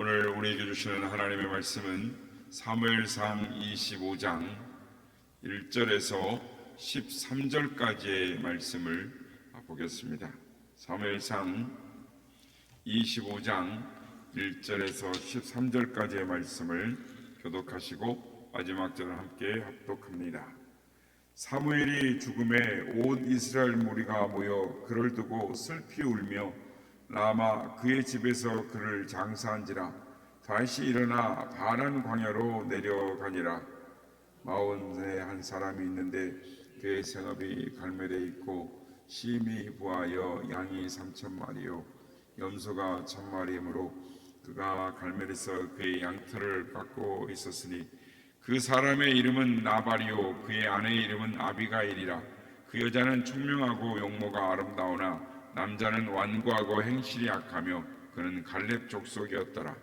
오늘 우리에게 주시는 하나님의 말씀은 사무엘상 25장 1절에서 13절까지의 말씀을 보겠습니다. 사무엘상 25장 1절에서 13절까지의 말씀을 교독하시고 마지막 절을 함께 합독합니다. 사무엘이 죽음에 온 이스라엘 무리가 모여 그를 두고 슬피 울며 라마 그의 집에서 그를 장사한지라. 다시 일어나 바란 광야로 내려가니라. 마온에 한 사람이 있는데 그의 생업이 갈멜에 있고 심히 부하여 양이 3,000마리요 염소가 1,000마리이므로 그가 갈멜에서 그의 양털을 깎고 있었으니 그 사람의 이름은 나발이요 그의 아내의 이름은 아비가일이라. 그 여자는 총명하고 용모가 아름다우나 남자는 완고하고 행실이 악하며 그는 갈렙 족속이었더라.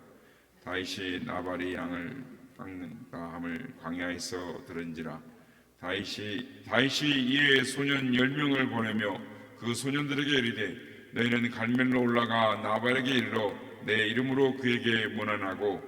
다윗이 나발이 양을 깎는가 함을 광야에서 들은지라. 다윗이 이에 소년 10명을 보내며 그 소년들에게 이르되 너희는 갈멜로 올라가 나발에게 이르러 내 이름으로 그에게 문안하고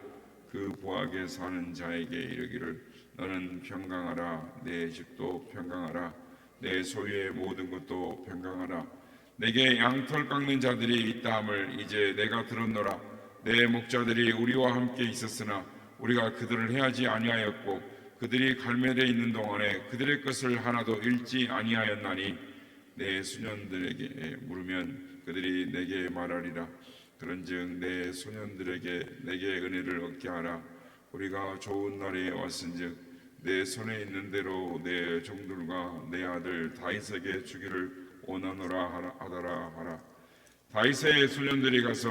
그 부하게 사는 자에게 이르기를 너는 평강하라. 내 집도 평강하라. 내 소유의 모든 것도 평강하라. 내게 양털 깎는 자들이 있다함을 이제 내가 들었노라. 내 목자들이 우리와 함께 있었으나 우리가 그들을 해하지 아니하였고 그들이 갈멜에 있는 동안에 그들의 것을 하나도 잃지 아니하였나니 내 수년들에게 물으면 그들이 내게 말하리라. 그런즉 내 소년들에게 내게 은혜를 얻게 하라. 우리가 좋은 날에 왔은즉 내 손에 있는 대로 내 종들과 내 아들 다윗에게 주기를 원하노라 하더라 하라. 다윗의 소년들이 가서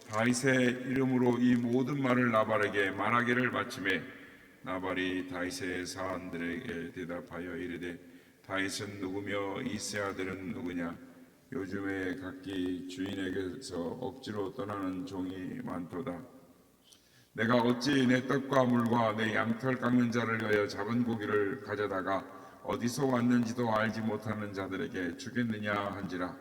다윗의 이름으로 이 모든 말을 나발에게 말하기를 마침에 나발이 다윗의 사람들에게 대답하여 이르되 다윗은 누구며 이세 아들은 누구냐? 요즘에 각기 주인에게서 억지로 떠나는 종이 많도다. 내가 어찌 내 떡과 물과 내 양털 깎는 자를 위하여 잡은 고기를 가져다가 어디서 왔는지도 알지 못하는 자들에게 주겠느냐 한지라.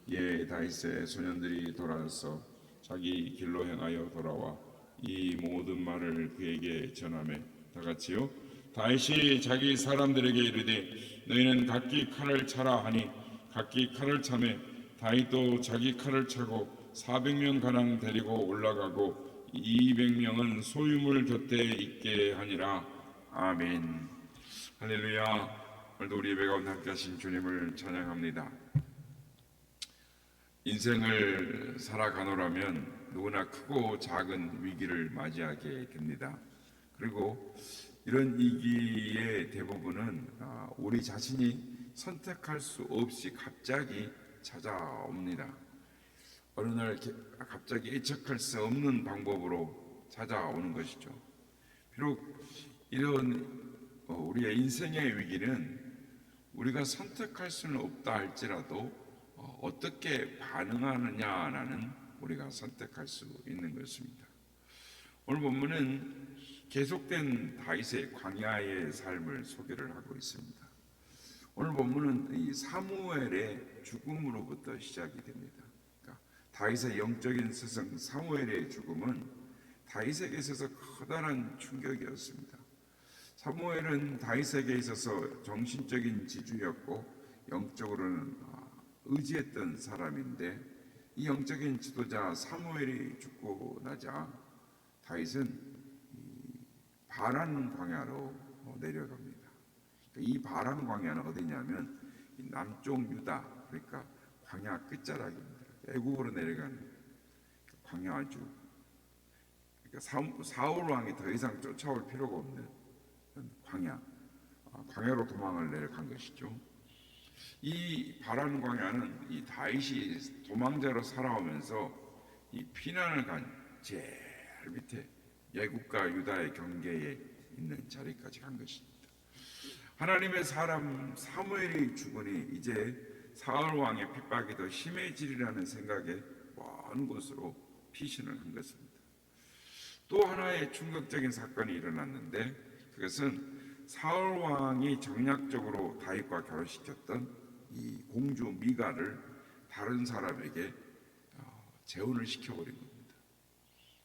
예, 다윗의 소년들이 돌아서 자기 길로 행하여 돌아와 이 모든 말을 그에게 전하매 다같이요 다윗이 자기 사람들에게 이르되 너희는 각기 칼을 차라 하니 각기 칼을 차매 다윗도 자기 칼을 차고 400명 가량 데리고 올라가고 200명은 소유물 곁에 있게 하니라. 아멘. 할렐루야. 오늘도 우리 예배 가운데 함께 하신 주님을 찬양합니다. 인생을 살아가노라면 누구나 크고 작은 위기를 맞이하게 됩니다. 그리고 이런 위기의 대부분은 우리 자신이 선택할 수 없이 갑자기 찾아옵니다. 어느 날 갑자기 예측할 수 없는 방법으로 찾아오는 것이죠. 비록 이런 우리의 인생의 위기는 우리가 선택할 수는 없다 할지라도 어떻게 반응하느냐라는 우리가 선택할 수 있는 것입니다. 오늘 본문은 계속된 다윗의 광야의 삶을 소개를 하고 있습니다. 오늘 본문은 이 사무엘의 죽음으로부터 시작이 됩니다. 그러니까 다윗의 영적인 스승 사무엘의 죽음은 다윗에게 있어서 커다란 충격이었습니다. 사무엘은 다윗에게 있어서 정신적인 지주였고 영적으로는 의지했던 사람인데 이 영적인 지도자 사무엘이 죽고 나자 다윗은 바란 광야로 내려갑니다. 이 바란 광야는 어디냐면 남쪽 유다, 그러니까 광야 끝자락입니다. 애국으로 내려가는 광야 아주 그러니까 사울 왕이 더 이상 쫓아올 필요가 없는 광야로 도망을 내려간 것이죠. 이 바란 광야는 이 다윗이 도망자로 살아오면서 이 피난을 간 제일 밑에 예굽과 유다의 경계에 있는 자리까지 간 것입니다. 하나님의 사람 사무엘이 죽으니 이제 사울 왕의 핍박이 더 심해지리라는 생각에 먼 곳으로 피신을 한 것입니다. 또 하나의 충격적인 사건이 일어났는데 그것은 사울 왕이 정략적으로 다윗과 결혼시켰던 이 공주 미가를 다른 사람에게 재혼을 시켜버린 겁니다.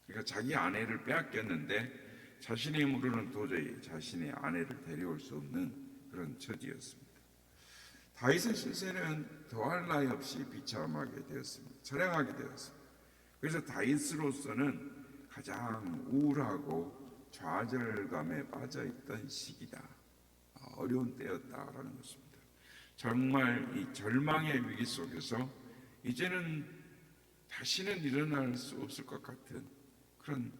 그러니까 그러니까 자기 아내를 빼앗겼는데 자신의 힘으로는 도저히 자신의 아내를 데려올 수 없는 그런 처지였습니다. 다윗의 실세는 더할 나위 없이 비참하게 되었습니다. 처량하게 되었습니다. 그래서 다윗으로서는 가장 우울하고 좌절감에 빠져있던 시기다. 어려운 때였다라는 것입니다. 정말 이 절망의 위기 속에서 이제는 다시는 일어날 수 없을 것 같은 그런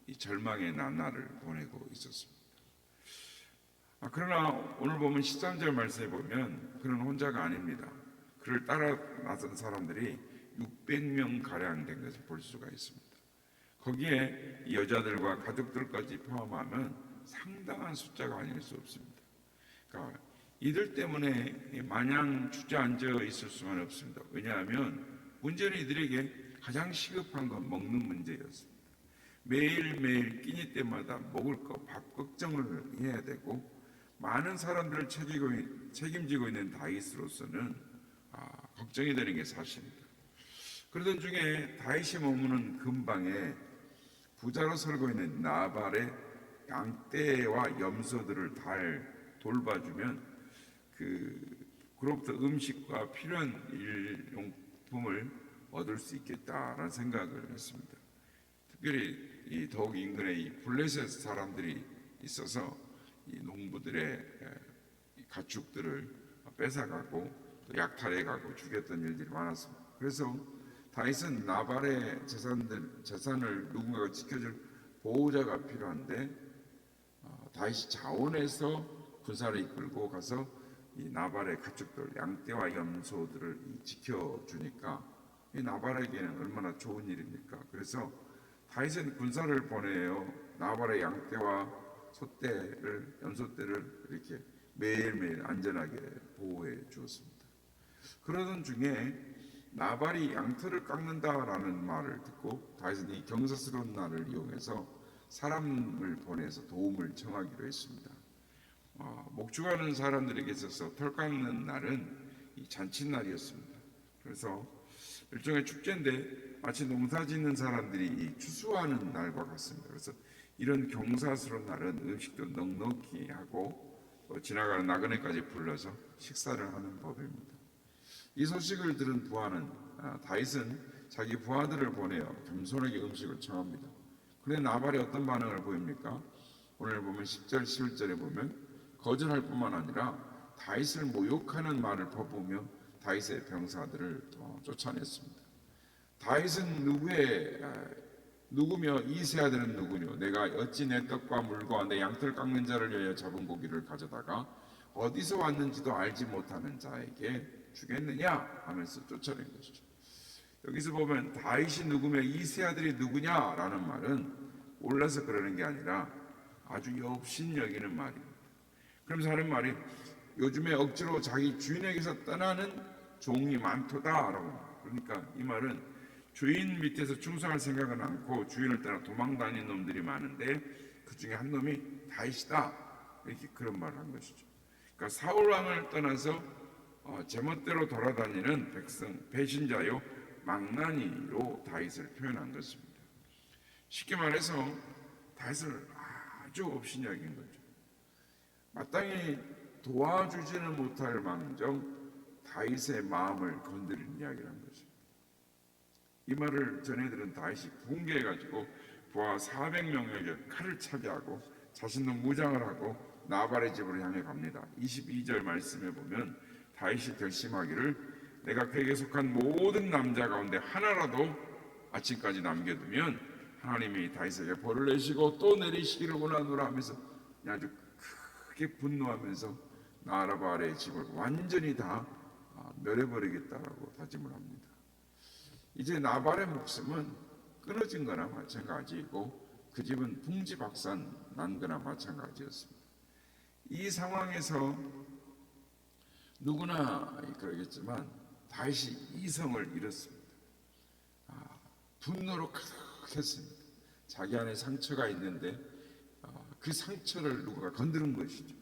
이 절망의 나날을 보내고 있었습니다. 그러나 오늘 보면 13절 말씀에 보면 그는 혼자가 아닙니다. 그를 따라 나선 사람들이 600명 가량 된 것을 볼 수가 있습니다. 거기에 여자들과 가족들까지 포함하면 상당한 숫자가 아닐 수 없습니다. 그러니까 이들 때문에 마냥 주저앉아 있을 수는 없습니다. 왜냐하면 문제는 이들에게 가장 시급한 건 먹는 문제였습니다. 매일매일 끼니 때마다 먹을 거 밥 걱정을 해야 되고 많은 사람들을 책임지고 있는 다윗으로서는 걱정이 되는 게 사실입니다. 그러던 중에 다윗이 머무는 근방에 부자로 살고 있는 나발의 양떼와 염소들을 잘 돌봐주면 그로부터 음식과 필요한 일용품을 얻을 수 있겠다라는 생각을 했습니다. 특별히 더욱 인근에 이 블레셋 사람들이 있어서 이 농부들의 가축들을 뺏어가고 또 약탈해가고 죽였던 일들이 많았습니다. 그래서 다윗은 나발의 재산을 누군가가 지켜줄 보호자가 필요한데 다윗이 자원해서 군사를 이끌고 가서 이 나발의 가축들, 양떼와 염소들을 지켜주니까 이 나발에게는 얼마나 좋은 일입니까? 그래서 다윗은 군사를 보내요. 나발의 양떼와 소떼를, 염소떼를 이렇게 매일매일 안전하게 보호해 주었습니다. 그러던 중에 나발이 양털을 깎는다라는 말을 듣고 다윗은 이 경사스러운 날을 이용해서 사람을 보내서 도움을 청하기로 했습니다. 목축하는 사람들에게 있어서 털 깎는 날은 이 잔칫날이었습니다. 그래서 일종의 축제인데 마치 농사 짓는 사람들이 이 추수하는 날과 같습니다. 그래서 이런 경사스러운 날은 음식도 넉넉히 하고 또 지나가는 나그네까지 불러서 식사를 하는 법입니다. 이 소식을 들은 부하는 다윗은 자기 부하들을 보내어 겸손하게 음식을 청합니다. 그런데 나발이 어떤 반응을 보입니까? 오늘 보면 10절, 11절에 보면 거절할 뿐만 아니라 다윗을 모욕하는 말을 퍼부으며 다윗의 병사들을 쫓아냈습니다. 다윗은 누구며 이 세 아들은 누구뇨? 내가 어찌 내 떡과 물과 내 양털 깎는 자를 위하여 잡은 고기를 가져다가 어디서 왔는지도 알지 못하는 자에게 주겠느냐 하면서 쫓아낸 것이죠. 여기서 보면 다윗이 누구며 이 세 아들이 누구냐라는 말은 몰라서 그러는 게 아니라 아주 역신여기는 말입니다. 그러면서 하는 말이 요즘에 억지로 자기 주인에게서 떠나는 종이 많도다라고. 그러니까 이 말은 주인 밑에서 충성할 생각은 않고 주인을 따라 도망다니는 놈들이 많은데 그 중에 한 놈이 다윗이다, 이렇게 그런 말을 한 것이죠. 그러니까 사울 왕을 떠나서 제멋대로 돌아다니는 백성, 배신자요 망나니로 다윗을 표현한 것입니다. 쉽게 말해서 다윗을 아주 업신여긴 거죠. 마땅히 도와주지는 못할 망정 다윗의 마음을 건드린 이야기란 것입니다. 이 말을 전해들은 다윗이 붕괴해가지고 부하 400명에게 칼을 차게하고 자신도 무장을 하고 나발의 집으로 향해 갑니다. 22절 말씀에 보면 다윗이 결심하기를 내가 그에게 속한 모든 남자 가운데 하나라도 아침까지 남겨두면 하나님이 다윗에게 벌을 내시고 또 내리시기를 원하노라 하면서 아주 크게 분노하면서 나발의 집을 완전히 다 멸해버리겠다라고 다짐을 합니다. 이제 나발의 목숨은 끊어진 거나 마찬가지이고 그 집은 풍지박산 난 거나 마찬가지였습니다. 이 상황에서 누구나 그러겠지만 다윗이 이성을 잃었습니다. 분노로 가득했습니다. 자기 안에 상처가 있는데 그 상처를 누가 건드린 것이죠.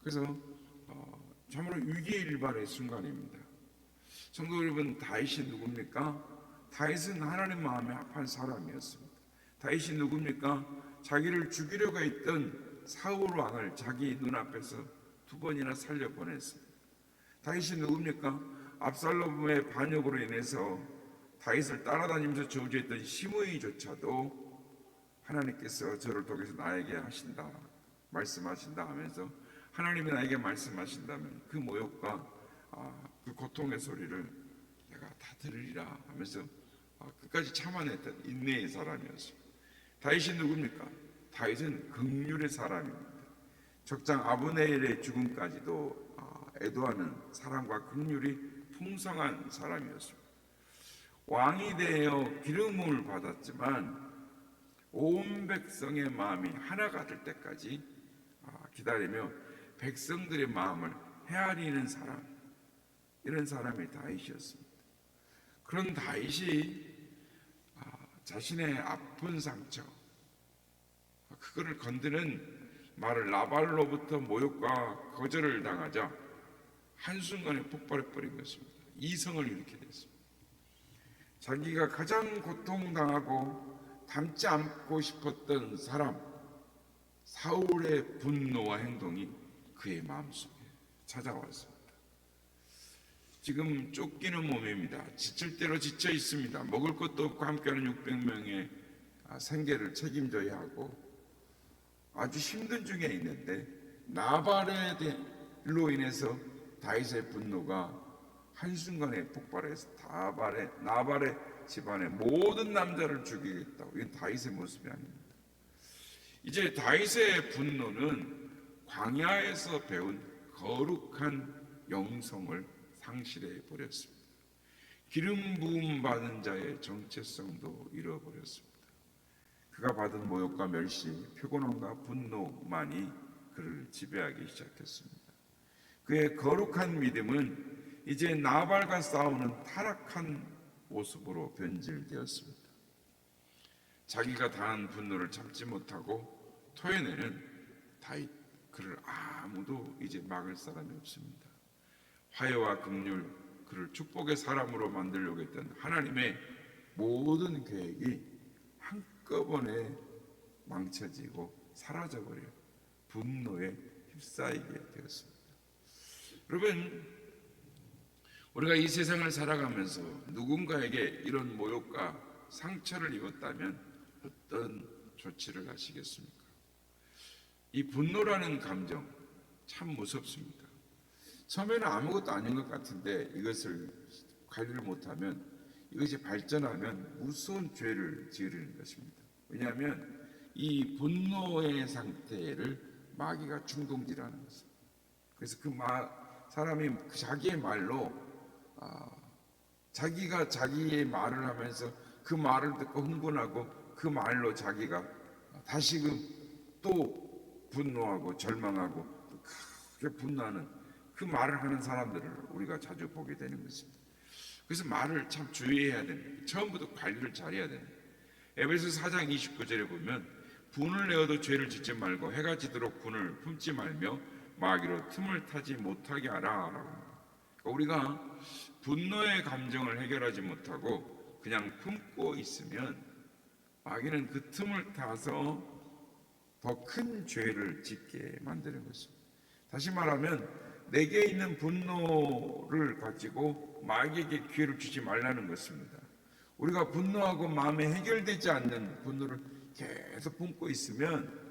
그래서 참으로 위기일발의 순간입니다. 성도 여러분, 다윗이 누굽니까? 다윗은 하나님 마음에 합한 사람이었습니다. 다윗이 누굽니까? 자기를 죽이려고 했던 사울 왕을 자기 눈앞에서 2번이나 살려보냈습니다. 다윗이 누굽니까? 압살롬의 반역으로 인해서 다윗을 따라다니면서 저주했던 시므이조차도 하나님께서 저를 통해서 나에게 하신다, 말씀하신다 하면서 하나님이 나에게 말씀하신다면 그 모욕과 그 고통의 소리를 내가 다 들으리라 하면서 끝까지 참아냈던 인내의 사람이었습니다. 다윗이 누굽니까? 다윗은 긍휼의 사람입니다. 적장 아브네엘의 죽음까지도 애도하는 사랑과 긍휼이 풍성한 사람이었습니다. 왕이 되어 기름을 받았지만 온 백성의 마음이 하나가 될 때까지 기다리며 백성들의 마음을 헤아리는 사람, 이런 사람이 다윗이었습니다. 그런 다윗이 자신의 아픈 상처, 그거를 건드는 말을 나발로부터 모욕과 거절을 당하자 한순간에 폭발해 버린 것입니다. 이성을 일으키게 됐습니다. 자기가 가장 고통당하고 닮지 않고 싶었던 사람 사울의 분노와 행동이 그의 마음속에 찾아왔습니다. 지금 쫓기는 몸입니다. 지칠 대로 지쳐 있습니다. 먹을 것도 없고 함께하는 600명의 생계를 책임져야 하고 아주 힘든 중에 있는데 나발의 일로 인해서 다윗의 분노가 한순간에 폭발해서 나발의 집안의 모든 남자를 죽이겠다고. 이건 다윗의 모습이 아닙니다. 이제 다윗의 분노는 광야에서 배운 거룩한 영성을 상실해 버렸습니다. 기름 부음 받은 자의 정체성도 잃어버렸습니다. 그가 받은 모욕과 멸시, 피곤함과 분노만이 그를 지배하기 시작했습니다. 그의 거룩한 믿음은 이제 나발과 싸우는 타락한 모습으로 변질되었습니다. 자기가 당한 분노를 참지 못하고 토해내는 다윗, 그를 아무도 이제 막을 사람이 없습니다. 화해와 긍휼, 그를 축복의 사람으로 만들려고 했던 하나님의 모든 계획이 한꺼번에 망쳐지고 사라져버려 분노에 휩싸이게 되었습니다. 여러분, 우리가 이 세상을 살아가면서 누군가에게 이런 모욕과 상처를 입었다면 어떤 조치를 하시겠습니까? 이 분노라는 감정 참 무섭습니다. 처음에는 아무것도 아닌 것 같은데 이것을 관리를 못하면, 이것이 발전하면 무서운 죄를 지으려는 것입니다. 왜냐하면 이 분노의 상태를 마귀가 충동질하는 것입니다. 그래서 사람이 자기의 말로 자기가 자기의 말을 하면서 그 말을 듣고 흥분하고 그 말로 자기가 다시금 또 분노하고 절망하고 또 크게 분노하는 그 말을 하는 사람들을 우리가 자주 보게 되는 것입니다. 그래서 말을 참 주의해야 됩니다. 처음부터 관리를 잘해야 됩니다. 에베소서 4장 29절에 보면 분을 내어도 죄를 짓지 말고 해가 지도록 분을 품지 말며 마귀로 틈을 타지 못하게 하라 라고 합니다. 우리가 분노의 감정을 해결하지 못하고 그냥 품고 있으면 마귀는 그 틈을 타서 더 큰 죄를 짓게 만드는 것입니다. 다시 말하면 내게 있는 분노를 가지고 마귀에게 기회를 주지 말라는 것입니다. 우리가 분노하고 마음에 해결되지 않는 분노를 계속 품고 있으면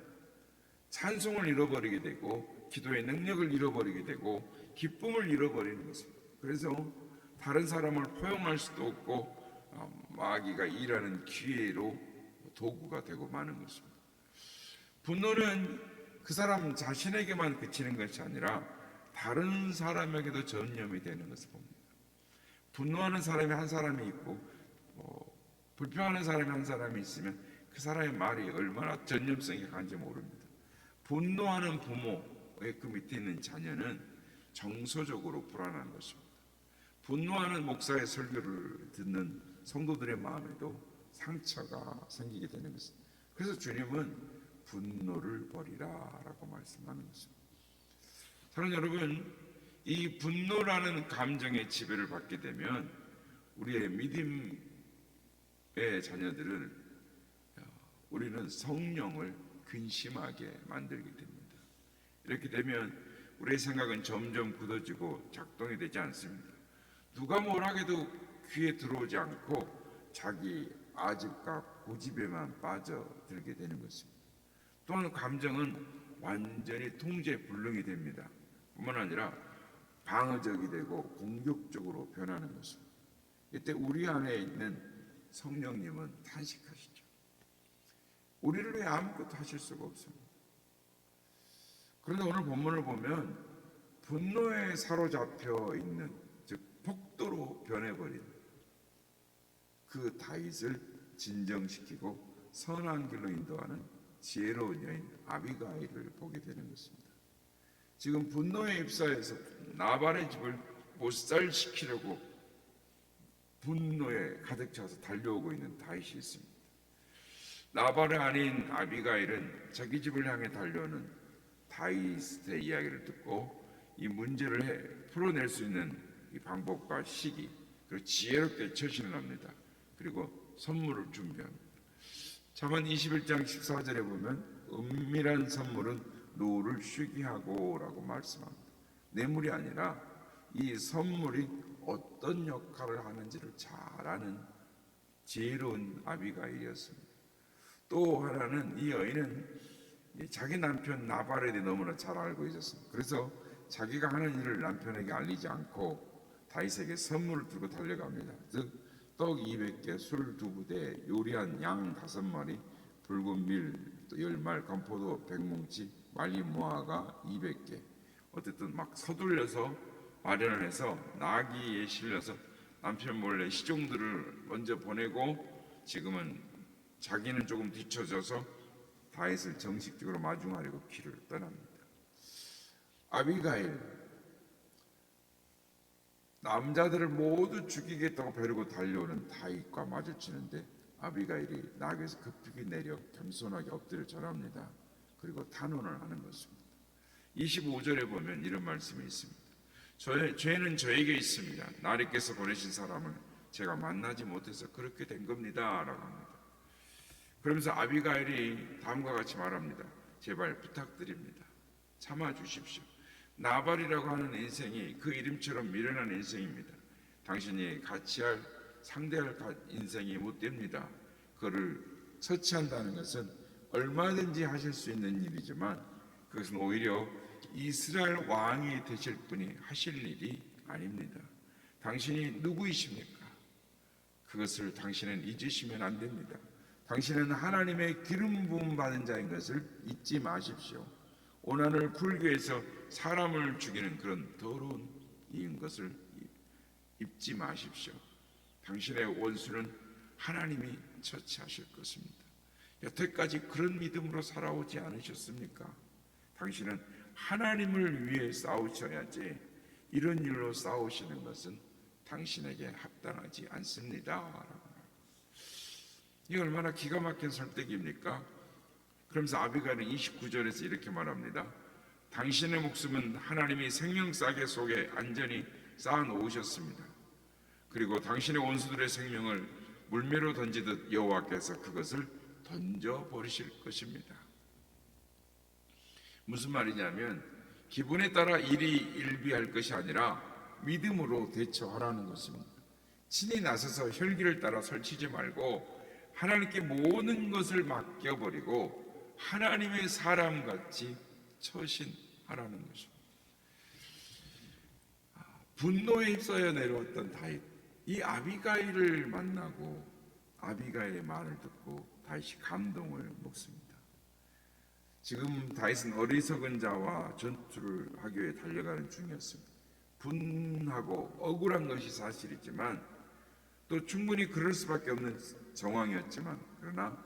찬송을 잃어버리게 되고 기도의 능력을 잃어버리게 되고 기쁨을 잃어버리는 것입니다. 그래서 다른 사람을 포용할 수도 없고 마귀가 일하는 기회로 도구가 되고 마는 것입니다. 분노는 그 사람 자신에게만 그치는 것이 아니라 다른 사람에게도 전염이 되는 것을 봅니다. 분노하는 사람이 한 사람이 있고 불평하는 사람이 한 사람이 있으면 그 사람의 말이 얼마나 전염성이 강한지 모릅니다. 분노하는 부모의 그 밑에 있는 자녀는 정서적으로 불안한 것입니다. 분노하는 목사의 설교를 듣는 성도들의 마음에도 상처가 생기게 되는 것입니다. 그래서 주님은 분노를 버리라 라고 말씀하는 것입니다. 사랑하는 여러분, 이 분노라는 감정의 지배를 받게 되면 우리의 믿음의 자녀들은 우리는 성령을 근심하게 만들게 됩니다. 이렇게 되면 우리의 생각은 점점 굳어지고 작동이 되지 않습니다. 누가 뭘 하게도 귀에 들어오지 않고 자기 아집과 고집에만 빠져들게 되는 것입니다. 또한 감정은 완전히 통제불능이 됩니다. 뿐만 아니라 방어적이 되고 공격적으로 변하는 것입니다. 이때 우리 안에 있는 성령님은 탄식하시죠. 우리를 위해 아무것도 하실 수가 없습니다. 그런데 오늘 본문을 보면 분노에 사로잡혀 있는, 즉 폭도로 변해버린 그 다윗을 진정시키고 선한 길로 인도하는 지혜로운 여인 아비가일을 보게 되는 것입니다. 지금 분노에 휩싸여서 나발의 집을 못살시키려고 분노에 가득 차서 달려오고 있는 다윗이 있습니다. 나발의 아내인 아비가일은 자기 집을 향해 달려오는 다윗의 이야기를 듣고 이 문제를 풀어낼 수 있는 이 방법과 시기, 그리고 지혜롭게 처신을 합니다. 그리고 선물을 준비합니다. 잠언 21장 14절에 보면 은밀한 선물은 노를 쉬게 하고 라고 말씀합니다. 뇌물이 아니라 이 선물이 어떤 역할을 하는지를 잘 아는 지혜로운 아비가일이었습니다. 또 하나는 이 여인은 자기 남편 나발에 대해 너무나 잘 알고 있었습니다. 그래서 자기가 하는 일을 남편에게 알리지 않고 다윗에게 선물을 들고 달려갑니다. 즉 떡 200개, 술 2부대, 요리한 양 5마리, 붉은 밀 10말, 건포도 100뭉치, 말린 무화과 200개. 어쨌든 막 서둘려서 마련을 해서 나귀에 실려서 남편 몰래 시종들을 먼저 보내고 지금은 자기는 조금 뒤쳐져서 다윗을 정식적으로 마중하려고 길을 떠납니다. 아비가일, 남자들을 모두 죽이겠다고 벼르고 달려오는 다윗과 마주치는데 아비가일이 나귀에서 급하게 내려 겸손하게 엎드려 절합니다. 그리고 탄원을 하는 것입니다. 25절에 보면 이런 말씀이 있습니다. 죄는 저에게 있습니다. 나리께서 보내신 사람을 제가 만나지 못해서 그렇게 된 겁니다 라고 합니다. 그러면서 아비가일이 다음과 같이 말합니다. 제발 부탁드립니다. 참아주십시오. 나발이라고 하는 인생이 그 이름처럼 미련한 인생입니다. 당신이 상대할 인생이 못 됩니다. 그를 처치한다는 것은 얼마든지 하실 수 있는 일이지만 그것은 오히려 이스라엘 왕이 되실 분이 하실 일이 아닙니다. 당신이 누구이십니까? 그것을 당신은 잊으시면 안 됩니다. 당신은 하나님의 기름 부음 받은 자인 것을 잊지 마십시오. 오늘 불교에서 사람을 죽이는 그런 더러운 이인 것을 잊지 마십시오. 당신의 원수는 하나님이 처치하실 것입니다. 여태까지 그런 믿음으로 살아오지 않으셨습니까? 당신은 하나님을 위해 싸우셔야지 이런 일로 싸우시는 것은 당신에게 합당하지 않습니다. 이게 얼마나 기가 막힌 설득입니까? 그러면서 아비가일은 29절에서 이렇게 말합니다. 당신의 목숨은 하나님이 생명싸개 속에 안전히 쌓아놓으셨습니다. 그리고 당신의 원수들의 생명을 물매로 던지듯 여호와께서 그것을 던져버리실 것입니다. 무슨 말이냐면 기분에 따라 일비할 것이 아니라 믿음으로 대처하라는 것입니다. 친히 나서서 혈기를 따라 설치지 말고 하나님께 모든 것을 맡겨버리고 하나님의 사람같이 처신하라는 것입니다. 분노에 휩싸여 내려왔던 다윗, 이 아비가일을 만나고 아비가일의 말을 듣고 다윗이 감동을 먹습니다. 지금 다윗은 어리석은 자와 전투를 하기 위해 달려가는 중이었습니다. 분하고 억울한 것이 사실이지만 또 충분히 그럴 수밖에 없는 정황이었지만 그러나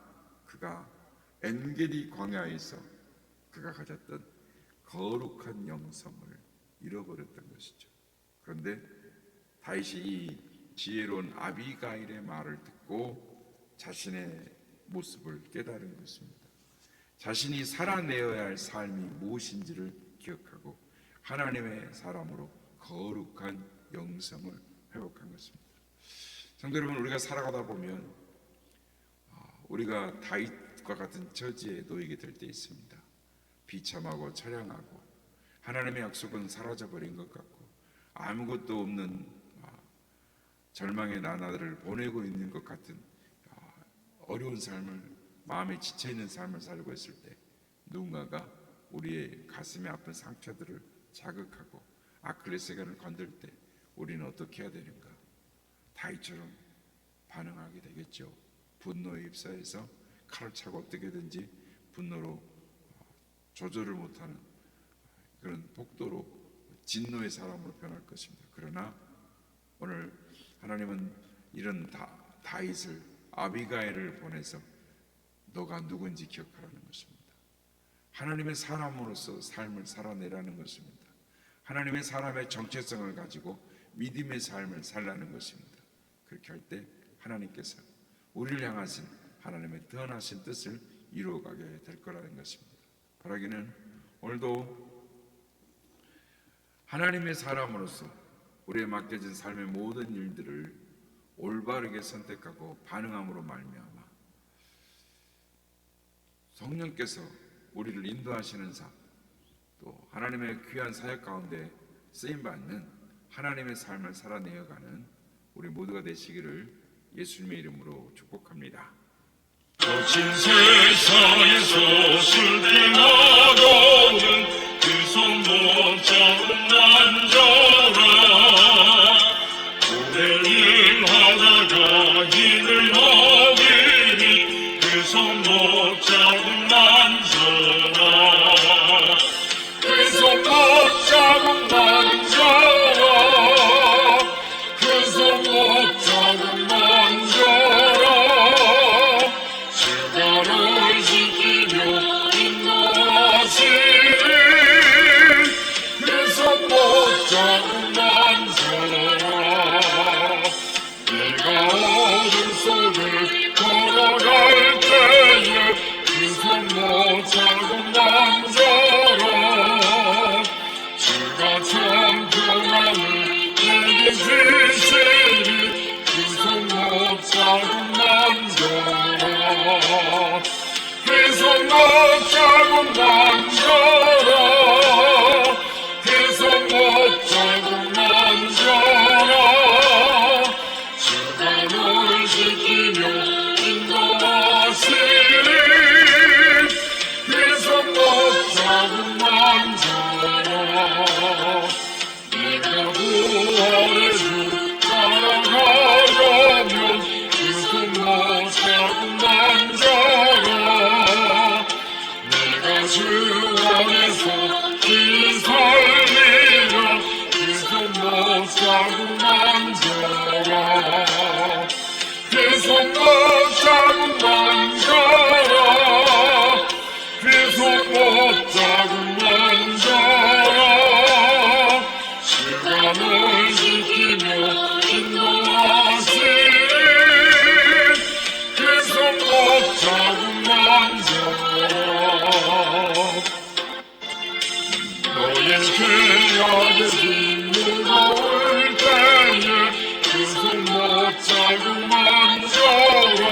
그가 엔게디 광야에서 그가 가졌던 거룩한 영성을 잃어버렸던 것이죠. 그런데 다윗이 이 지혜로운 아비가일의 말을 듣고 자신의 모습을 깨달은 것입니다. 자신이 살아내어야 할 삶이 무엇인지를 기억하고 하나님의 사람으로 거룩한 영성을 회복한 것입니다. 성도 여러분, 우리가 살아가다 보면 우리가 다윗과 가죽과 같은 저지에 놓이게 될 때 있습니다. 비참하고 처량하고 하나님의 약속은 사라져버린 것 같고 아무것도 없는 절망의 나날을 보내고 있는 것 같은 어려운 삶을, 마음에 지쳐있는 삶을 살고 있을 때 누군가가 우리의 가슴에 아픈 상처들을 자극하고 아킬레스건을 건들 때 우리는 어떻게 해야 되는가? 다윗처럼 반응하게 되겠죠. 분노에 휩싸여서 칼을 차고 어떻게든지 분노로 조절을 못하는 그런 복도로 진노의 사람으로 변할 것입니다. 그러나 오늘 하나님은 이런 다윗을, 아비가일을 보내서 너가 누군지 기억하라는 것입니다. 하나님의 사람으로서 삶을 살아내라는 것입니다. 하나님의 사람의 정체성을 가지고 믿음의 삶을 살라는 것입니다. 그렇게 할 때 하나님께서 우리를 향하신 하나님의 선하신 뜻을 이루어가게 될 거라는 것입니다. 바라기는 오늘도 하나님의 사람으로서 우리에 맡겨진 삶의 모든 일들을 올바르게 선택하고 반응함으로 말미암아 성령께서 우리를 인도하시는 삶, 또 하나님의 귀한 사역 가운데 쓰임받는 하나님의 삶을 살아내어가는 우리 모두가 되시기를 예수님의 이름으로 축복합니다. 거친 세상에서 슬퍼하고는 그 손 못 잡고 만져라. 오래 일하다가 힘을 얻으니 그 손 못 잡고 만져라. 그 손 못 잡고 만져라. 그 손 못 잡고 만져라. 나를 지키며 인도하시는 그 손 못 잡고 만져라. 내가 어둠 속을 걸어갈 때에 그 손 못 잡고 만져라. 주가 정평안을 내게 주시니 그 손 못 잡고 만져라. 그 손 못 잡고 만져라. 그 손 못 잡고 만져라. 주가 너를 지키며 인도하시니 그 손 못 잡고 만져라. 내가 구원의 주 따라가려면 그 손 못 잡고 만져라. 내가 주 안에서 길 살리라. 그 손 못 잡고 만져라. 그 손 못 잡고 만져라. 그 손 못 잡고 만져라. 주가 널 지키며 인도하시니 그 손 못 잡고 만져라. 너의 죄악이 무거울 때에 그 손 못 잡고 만져라.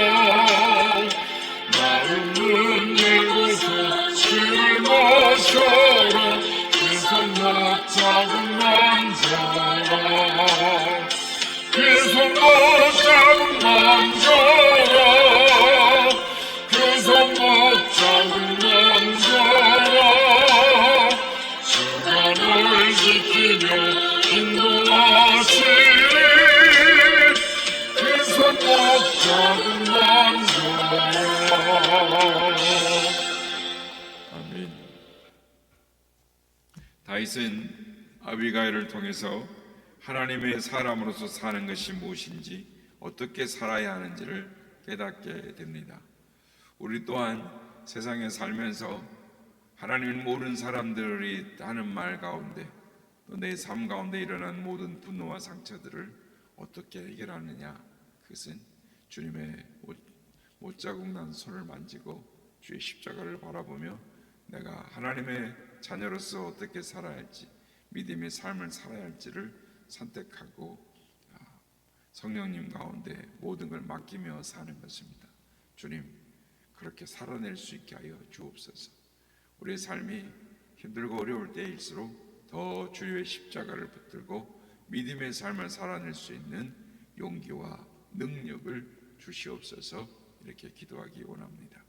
마음은 열고서 술을 마셔라. 그 손 못 잡고 만져라. 그 손 못 잡고 만져라. 그 손 못 잡고 만져라. 주가 널 지키며 인도하시니 그 손 못 잡고 만져라. 아멘. 다윗은 아비가일을 통해서 하나님의 사람으로서 사는 것이 무엇인지, 어떻게 살아야 하는지를 깨닫게 됩니다. 우리 또한 세상에 살면서 하나님을 모르는 사람들이 하는 말 가운데, 또 내 삶 가운데 일어난 모든 분노와 상처들을 어떻게 해결하느냐, 그것은 주님의 못자국 난 손을 만지고 주의 십자가를 바라보며 내가 하나님의 자녀로서 어떻게 살아야 할지, 믿음의 삶을 살아야 할지를 선택하고 성령님 가운데 모든 걸 맡기며 사는 것입니다. 주님, 그렇게 살아낼 수 있게 하여 주옵소서. 우리의 삶이 힘들고 어려울 때일수록 더 주의 십자가를 붙들고 믿음의 삶을 살아낼 수 있는 용기와 능력을 주시옵소서. 이렇게 기도하기 원합니다.